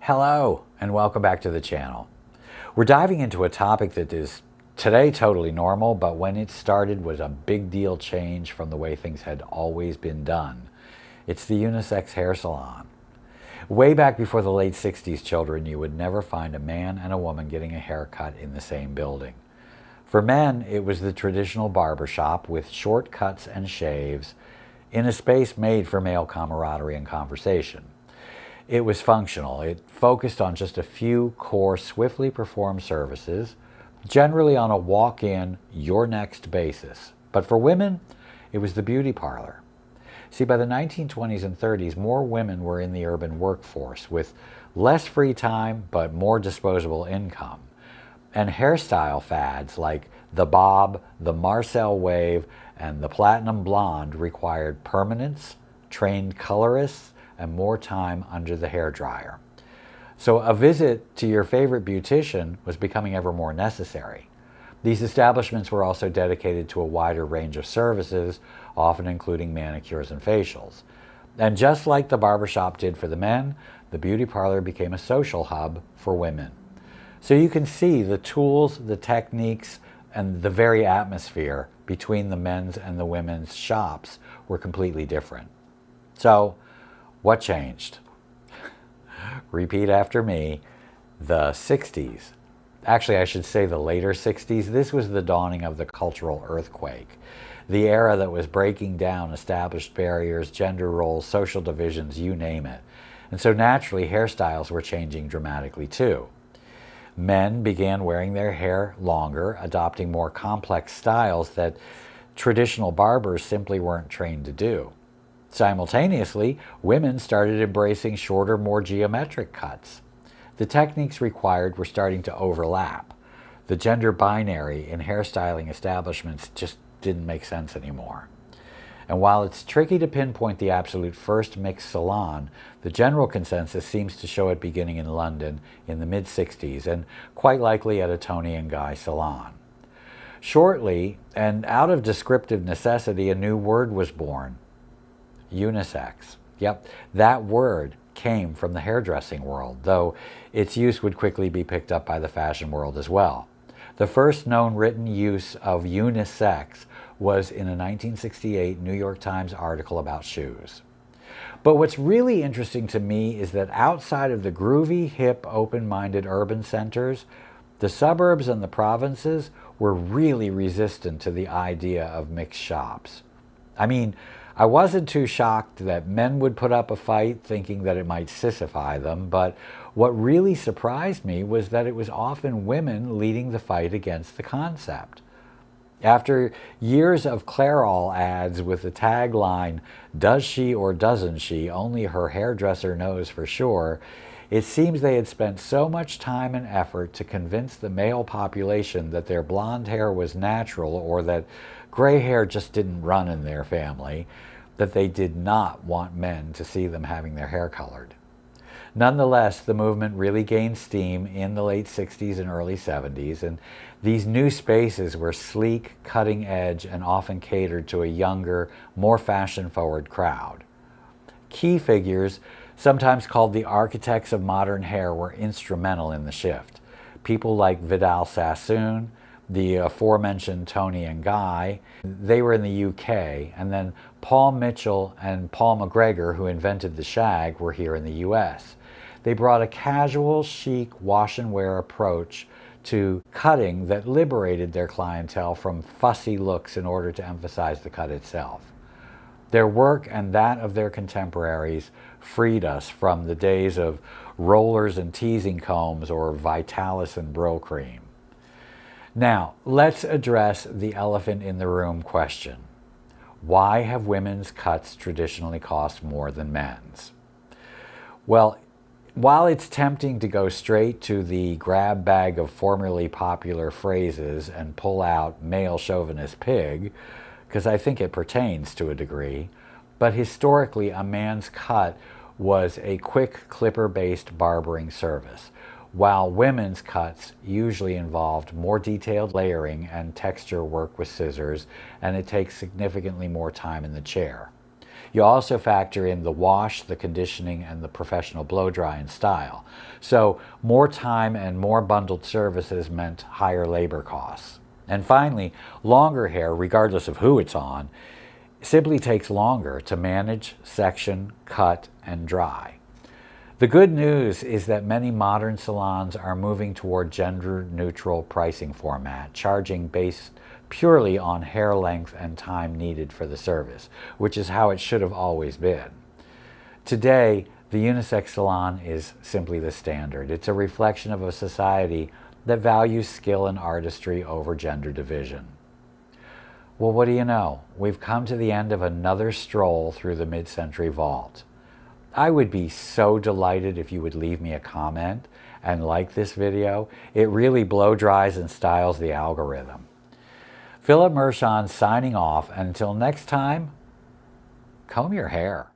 Hello, and welcome back to the channel. We're diving into a topic that is today totally normal, but when it started was a big deal change from the way things had always been done. It's the unisex hair salon. Way back before the late 60s, children, you would never find a man and a woman getting a haircut in the same building. For men, it was the traditional barbershop with short cuts and shaves in a space made for male camaraderie and conversation. It was functional. It focused on just a few core, swiftly performed services, generally on a walk-in, you're next basis. But for women, it was the beauty parlor. See, by the 1920s and 30s, more women were in the urban workforce with less free time but more disposable income. And hairstyle fads like the bob, the Marcel wave, and the platinum blonde required permanence, trained colorists, and more time under the hairdryer. So a visit to your favorite beautician was becoming ever more necessary. These establishments were also dedicated to a wider range of services, often including manicures and facials. And just like the barbershop did for the men, the beauty parlor became a social hub for women. So you can see the tools, the techniques, and the very atmosphere between the men's and the women's shops were completely different. So, what changed? Repeat after me. The 60s. Actually, I should say the later 60s. This was the dawning of the cultural earthquake. The era that was breaking down established barriers, gender roles, social divisions, you name it. And so naturally, hairstyles were changing dramatically too. Men began wearing their hair longer, adopting more complex styles that traditional barbers simply weren't trained to do. Simultaneously, women started embracing shorter, more geometric cuts. The techniques required were starting to overlap. The gender binary in hairstyling establishments just didn't make sense anymore. And while it's tricky to pinpoint the absolute first mixed salon, the general consensus seems to show it beginning in London in the mid-60s and quite likely at a Toni and Guy salon. Shortly, and out of descriptive necessity, a new word was born. Unisex. Yep, that word came from the hairdressing world, though its use would quickly be picked up by the fashion world as well. The first known written use of unisex was in a 1968 New York Times article about shoes. But what's really interesting to me is that outside of the groovy, hip, open-minded urban centers, the suburbs and the provinces were really resistant to the idea of mixed shops. I mean, I wasn't too shocked that men would put up a fight thinking that it might sissify them, but what really surprised me was that it was often women leading the fight against the concept. After years of Clairol ads with the tagline, "Does she or doesn't she? Only her hairdresser knows for sure," it seems they had spent so much time and effort to convince the male population that their blonde hair was natural or that gray hair just didn't run in their family, that they did not want men to see them having their hair colored. Nonetheless, the movement really gained steam in the late 60s and early 70s, and these new spaces were sleek, cutting edge, and often catered to a younger, more fashion-forward crowd. Key figures, sometimes called the architects of modern hair, were instrumental in the shift. People like Vidal Sassoon, the aforementioned Toni and Guy, they were in the UK, and then Paul Mitchell and Paul McGregor, who invented the shag, were here in the US. They brought a casual, chic, wash-and-wear approach to cutting that liberated their clientele from fussy looks in order to emphasize the cut itself. Their work and that of their contemporaries freed us from the days of rollers and teasing combs or Vitalis and Brill-Cream. Now, let's address the elephant in the room question. Why have women's cuts traditionally cost more than men's? Well, while it's tempting to go straight to the grab bag of formerly popular phrases and pull out male chauvinist pig, because I think it pertains to a degree, but historically a man's cut was a quick clipper-based barbering service, while women's cuts usually involved more detailed layering and texture work with scissors, and it takes significantly more time in the chair. You also factor in the wash, the conditioning, and the professional blow dry and style. So more time and more bundled services meant higher labor costs. And finally, longer hair, regardless of who it's on, simply takes longer to manage, section, cut, and dry. The good news is that many modern salons are moving toward gender-neutral pricing format, charging based purely on hair length and time needed for the service, which is how it should have always been. Today, the unisex salon is simply the standard. It's a reflection of a society that values skill and artistry over gender division. Well, what do you know? We've come to the end of another stroll through the mid-century vault. I would be so delighted if you would leave me a comment and like this video. It really blow dries and styles the algorithm. Philip Mershon signing off, and until next time, comb your hair.